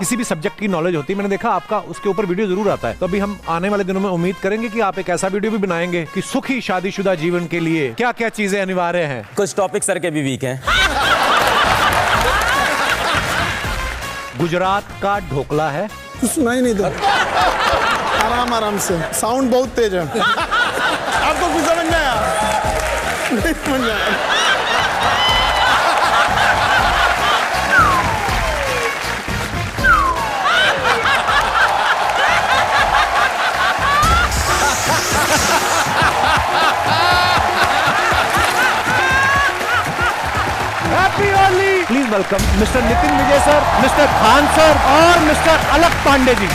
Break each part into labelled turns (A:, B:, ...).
A: किसी भी सब्जेक्ट की नॉलेज होती है, मैंने देखा आपका उसके ऊपर वीडियो जरूर आता है। तो अभी हम आने वाले दिनों में उम्मीद करेंगे कि आप एक ऐसा वीडियो भी बनाएंगे कि सुखी शादीशुदा जीवन के लिए क्या क्या चीजें अनिवार्य हैं।
B: कुछ टॉपिक सर के भी वीक हैं।
A: गुजरात का ढोकला है।
C: सुनाई नहीं दो, आराम आराम से, साउंड बहुत तेज है। आपको कुछ समझ में आया? नहीं समझ में आया।
A: Happy Holi. Please welcome mister Nitin Vijay sir, mister Khan sir और मिस्टर अलक पांडे जी।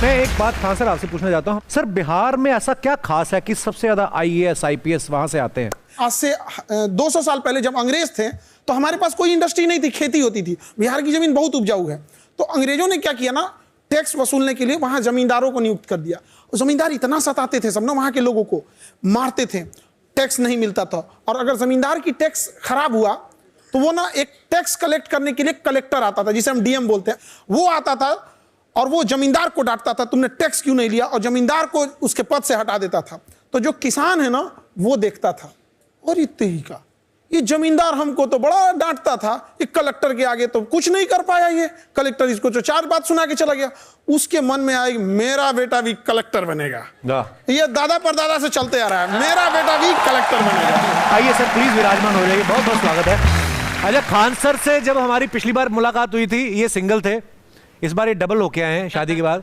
A: मैं एक बात खान सर आपसे पूछना चाहता हूँ, सर बिहार में ऐसा क्या खास है कि सबसे ज्यादा IAS IPS वहां से आते हैं?
C: आज से 200 साल पहले जब अंग्रेज थे तो हमारे पास कोई इंडस्ट्री नहीं थी, खेती होती थी। बिहार की जमीन बहुत उपजाऊ है, तो अंग्रेजों ने क्या किया ना, टैक्स वसूलने के लिए वहां जमींदारों को नियुक्त कर दिया। जमींदार इतना सताते थे सब ना, वहां के लोगों को मारते थे, टैक्स नहीं मिलता था। और अगर जमींदार की टैक्स खराब हुआ तो वो ना एक टैक्स कलेक्ट करने के लिए कलेक्टर आता था, जिसे हम DM बोलते हैं, वो आता था और वो जमींदार को डांटता था, तुमने टैक्स क्यों नहीं लिया, और जमींदार को उसके पद से हटा देता था। तो जो किसान है ना वो देखता था, और ये जमींदार हमको तो बड़ा डांटता था, एक कलेक्टर के आगे तो कुछ नहीं कर पाया, ये कलेक्टर इसको तो 4 बात सुना के चला गया। उसके मन में आई मेरा बेटा भी कलेक्टर बनेगा। ये दादा परदादा से चलते आ रहा है, मेरा बेटा भी कलेक्टर बनेगा।
A: आइए सर प्लीज विराजमान हो जाइए, बहुत बहुत स्वागत है। अच्छा, खान सर से जब हमारी पिछली बार मुलाकात हुई थी ये सिंगल थे, इस बार ये डबल होके आए हैं शादी के बाद।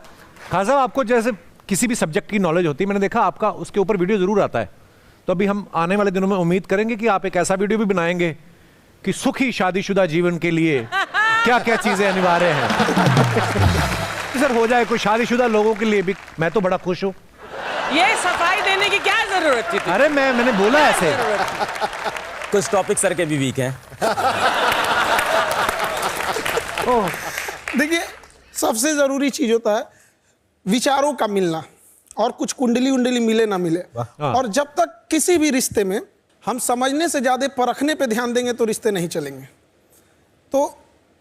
A: खान साहब आपको जैसे किसी भी सब्जेक्ट की नॉलेज होती है, मैंने देखा आपका उसके ऊपर वीडियो जरूर आता है। तो अभी हम आने वाले दिनों में उम्मीद करेंगे कि आप एक ऐसा वीडियो भी बनाएंगे कि सुखी शादीशुदा जीवन के लिए क्या क्या चीजें अनिवार्य हैं। सर हो जाए कोई शादीशुदा लोगों के लिए भी, मैं तो बड़ा खुश हूँ।
D: ये सफाई देने की क्या जरूरत थी?
A: अरे मैंने बोला ऐसे।
B: कुछ टॉपिक सर के भी वीक हैं।
C: देखिए, सबसे जरूरी चीज होता है विचारों का मिलना, और कुछ कुंडली उंडली मिले ना मिले। और जब तक किसी भी रिश्ते में हम समझने से ज्यादा परखने पे ध्यान देंगे तो रिश्ते नहीं चलेंगे। तो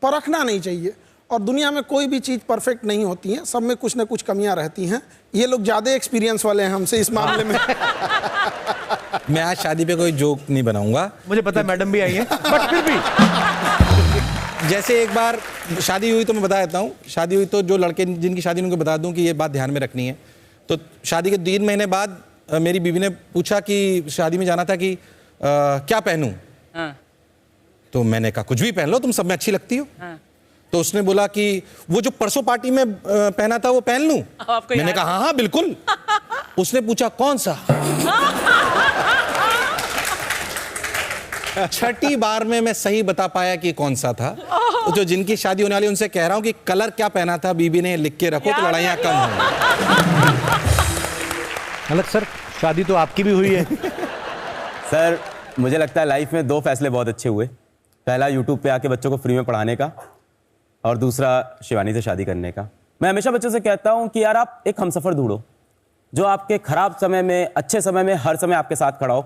C: परखना नहीं चाहिए, और दुनिया में कोई भी चीज परफेक्ट नहीं होती है, सब में कुछ ना कुछ कमियां रहती हैं। ये लोग ज्यादा एक्सपीरियंस वाले हैं हमसे इस मामले में।
E: मैं आज शादी पे कोई जोक नहीं बनाऊंगा,
A: मुझे पता है मैडम भी आई है, बट फिर भी
E: जैसे एक बार शादी हुई तो मैं बता देता हूँ। शादी हुई तो जो लड़के जिनकी शादी उनको बता दूं कि ये बात ध्यान में रखनी है। तो शादी के 3 महीने बाद मेरी बीवी ने पूछा कि शादी में जाना था कि क्या पहनूं। तो मैंने कहा कुछ भी पहन लो, तुम सब में अच्छी लगती हो। तो उसने बोला कि वो जो परसों पार्टी में पहना था वो पहन लूं। मैंने कहा हाँ बिल्कुल। उसने पूछा कौन सा। 6ठी बार में मैं सही बता पाया कि कौन सा था। तो जो जिनकी शादी होने वाली उनसे कह रहा हूं कि कलर क्या पहना था बीबी ने लिख के रखो तो लड़ाइयां कम होंगी।
A: अलग सर, शादी तो आपकी भी हुई है।
B: सर मुझे लगता है लाइफ में 2 फैसले बहुत अच्छे हुए। पहला YouTube पे आके बच्चों को फ्री में पढ़ाने का, और दूसरा शिवानी से शादी करने का। मैं हमेशा बच्चों से कहता हूं कि यार आप एक हमसफर ढूंढो जो आपके खराब समय में, अच्छे समय में, हर समय आपके साथ खड़ा हो।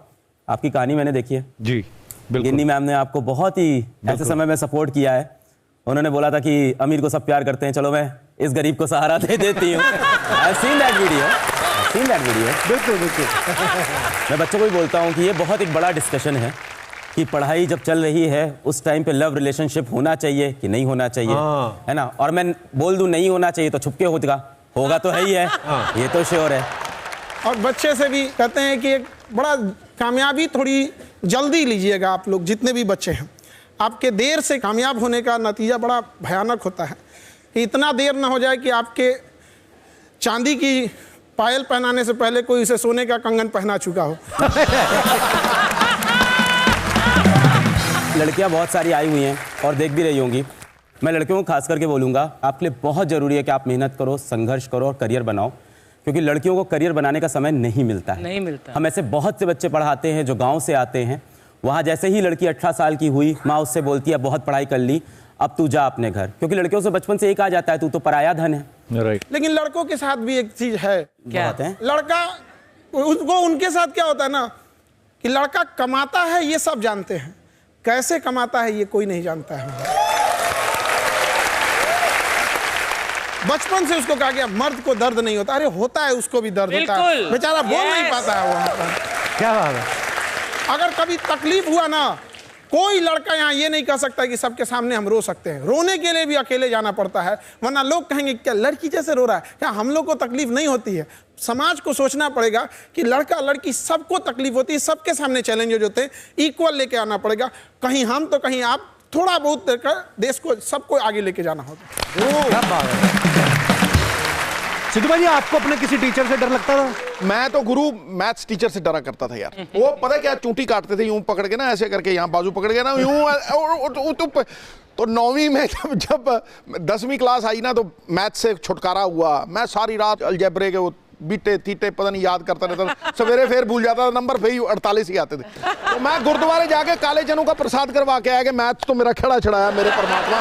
B: आपकी कहानी मैंने देखी है जी, गिन्नी मैम ने आपको बहुत ही ऐसे समय में सपोर्ट किया है। उन्होंने बोला था कि अमीर को सब प्यार करते हैं, चलो मैं इस गरीब को सहारा दे देती हूँ। I've seen that video।
A: बिल्कुल बिल्कुल।
B: मैं बच्चों को भी बोलता हूँ कि ये बहुत एक बड़ा डिस्कशन है कि पढ़ाई जब चल रही है उस टाइम पे लव रिलेशनशिप होना चाहिए कि नहीं होना चाहिए, है ना। और मैं बोल दूं नहीं होना चाहिए तो छुपके होगा तो है ही है, ये तो श्योर है।
C: और बच्चे से भी कहते हैं कि एक बड़ा कामयाबी थोड़ी जल्दी लीजिएगा। आप लोग जितने भी बच्चे हैं, आपके देर से कामयाब होने का नतीजा बड़ा भयानक होता है। कि इतना देर ना हो जाए कि आपके चांदी की पायल पहनाने से पहले कोई उसे सोने का कंगन पहना चुका हो।
B: लड़कियां बहुत सारी आई हुई हैं और देख भी रही होंगी। मैं लड़कियों को खास करके बोलूँगा, आपके लिए बहुत ज़रूरी है कि आप मेहनत करो, संघर्ष करो और करियर बनाओ, क्योंकि लड़कियों को करियर बनाने का समय नहीं मिलता है।
D: नहीं मिलता।
B: हम ऐसे बहुत से बच्चे पढ़ाते हैं जो गांव से आते हैं, वहाँ जैसे ही लड़की 18 साल की हुई, माँ उससे बोलती है बहुत पढ़ाई कर ली, अब तू जा अपने घर, क्योंकि लड़कियों से बचपन से एक आ जाता है तू तो पराया धन है।
A: राइट।
C: लेकिन लड़कों के साथ भी एक चीज है।
B: क्या होता है?
C: लड़का उसको, उनके साथ क्या होता है ना कि लड़का कमाता है ये सब जानते हैं, कैसे कमाता है ये कोई नहीं जानता है। बचपन से उसको कहा गया मर्द को दर्द नहीं होता। अरे होता है, उसको भी दर्द होता है,
D: बिल्कुल।
C: बेचारा बोल नहीं
D: Yes.
C: पाता है वहां पर।
A: क्या बात है।
C: अगर कभी तकलीफ हुआ ना, कोई लड़का यहाँ ये नहीं कह सकता कि सबके सामने हम रो सकते हैं। रोने के लिए भी अकेले जाना पड़ता है, वरना लोग कहेंगे क्या लड़की जैसे रो रहा है, क्या हम लोग को तकलीफ नहीं होती है। समाज को सोचना पड़ेगा कि लड़का लड़की सबको तकलीफ होती है, सबके सामने चैलेंजेस होते हैं, इक्वल लेके आना पड़ेगा। कहीं हम तो कहीं आप, थोड़ा बहुत देकर देश को सबको आगे लेके जाना होगा।
A: क्या बात है। सिद्धू भाई, आपको अपने किसी टीचर से डर लगता था?
F: मैं तो गुरु मैथ्स टीचर से डरा करता था यार। वो पता है क्या, चूंटी काटते थे यूं पकड़ के ना, ऐसे करके यहाँ बाजू पकड़ के ना यूं। तो 9वीं में जब 10वीं क्लास आई ना, तो मैथ्स से छुटकारा हुआ। मैं सारी रात अलजेब्रे के वो बीटे तीटे पता नहीं याद करता रहता था, सवेरे फिर भूल जाता था, नंबर फिर 48 ही आते थे। तो मैं गुरुद्वारे जाके काले चनों का प्रसाद करवा के आया कि मैथ्स तो मेरा खड़ा छड़ाया मेरे परमात्मा,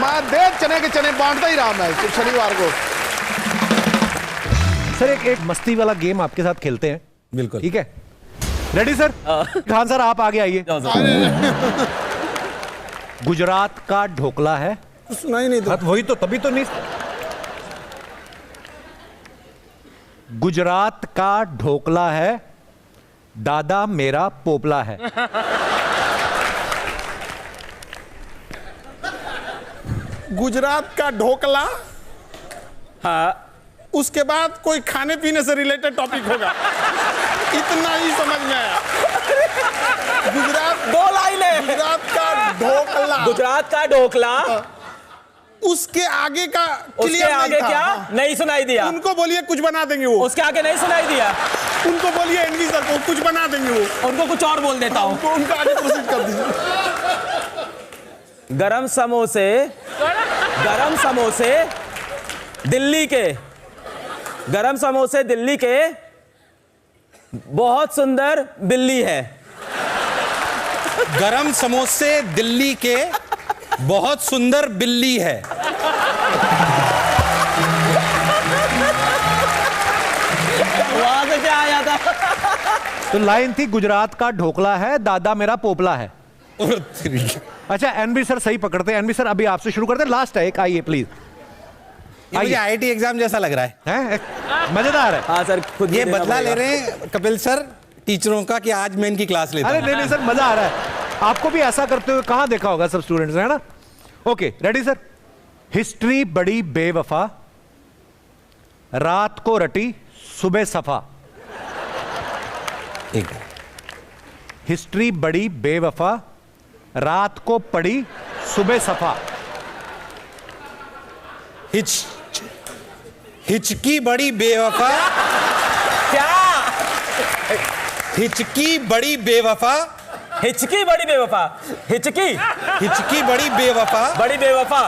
F: मैं दे चने के चने बांटता ही रहा मैं शनिवार को।
A: सर एक मस्ती वाला गेम आपके साथ खेलते हैं।
E: बिल्कुल।
A: ठीक है, रेडी सर? खान सर आप आगे आइए। गुजरात का ढोकला है।
C: सुना ही नहीं था।
A: वही तो, तभी तो नहीं। गुजरात का ढोकला है, दादा मेरा पोपला है।
C: गुजरात का ढोकला,
B: हाँ,
C: उसके बाद कोई खाने पीने से रिलेटेड टॉपिक होगा, इतना ही समझ में आया। गुजरात,
B: 2 लाइनें।
C: गुजरात का ढोकला,
B: गुजरात का ढोकला,
C: उसके आगे का
B: उसके
C: क्लियर
B: आगे
C: नहीं था।
B: क्या?
C: हाँ।
B: नहीं सुनाई दिया।
C: उनको बोलिए कुछ बना देंगे वो।
B: उसके आगे नहीं सुनाई दिया।
C: उनको बोलिए एनवी सर को कुछ बना देंगे वो।
B: उनको कुछ और बोल देता हूँ।
C: उनको उनका आगे प्रोसीड कर दीजिए।
B: गरम समोसे, गरम समोसे दिल्ली के, गरम समोसे दिल्ली के, बहुत सुंदर बिल्ली है।
E: गरम समोसे दिल्ली के, बहुत सुंदर बिल्ली है।
B: वहां से क्या आया था?
A: तो लाइन थी गुजरात का ढोकला है, दादा मेरा पोपला है। अच्छा, एनबी सर सही पकड़ते हैं। एनबी सर अभी आपसे शुरू करते हैं, लास्ट है एक, आइए प्लीज।
E: मुझे आईआईटी एग्जाम जैसा लग रहा है।
A: मजेदार है।
B: हाँ सर, खुद
E: ये
B: देना
E: बदला
B: पड़ेगा।
E: ले रहे हैं कपिल सर टीचरों का कि आज मैं इनकी क्लास लेता
A: अरे
E: हूं।
A: नहीं सर, मजा आ रहा है। आपको भी ऐसा करते हुए कहां देखा होगा सब स्टूडेंट्स ने, है ना? Okay, ready sir? हिस्ट्री बड़ी बेवफा, रात को रटी सुबह सफा।
E: एक
A: हिस्ट्री बड़ी बेवफा, रात को पड़ी सुबह सफा।
E: हिचकी बड़ी बेवफा,
B: क्या?
E: हिचकी बड़ी बेवफा,
B: हिचकी बड़ी बेवफा, हिचकी
E: हिचकी बड़ी बेवफा,
B: बड़ी बेवफा,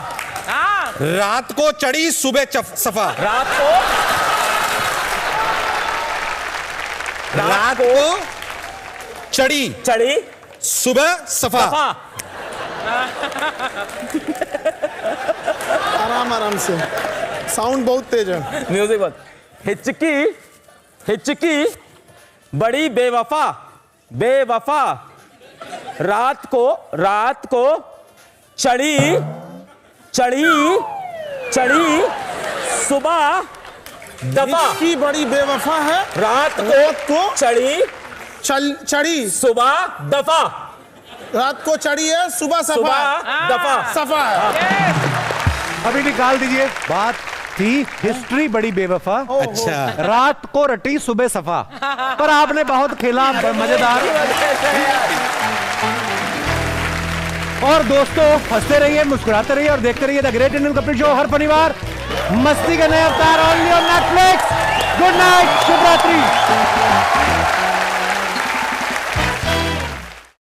D: हाँ,
E: रात को चढ़ी सुबह सफा, रात को चढ़ी
B: चढ़ी
E: सुबह सफा।
C: आराम आराम से, साउंड बहुत तेज है।
B: म्यूजिक बहुत। हिचकी, हिचकी बड़ी बेवफा, बेवफा, रात को चढ़ी, चढ़ी, चढ़ी सुबह दफा।
C: की बड़ी बेवफा है,
B: रात को चढ़ी,
C: चढ़ी
B: सुबह दफा,
C: रात को चढ़ी है, सुबह सफा,
B: सुबह दफा।
C: सफा है।
A: अभी निकाल दीजिए। बात थी हिस्ट्री बड़ी बेवफा,
E: अच्छा,
A: रात को रटी सुबह सफा। पर आपने बहुत खेला, मजेदार। और दोस्तों, हंसते रहिए, मुस्कुराते रहिए और देखते रहिए the great Indian Kapil show हर शनिवार मस्ती के नए अवतार only on Netflix. Good night, शुभ रात्रि।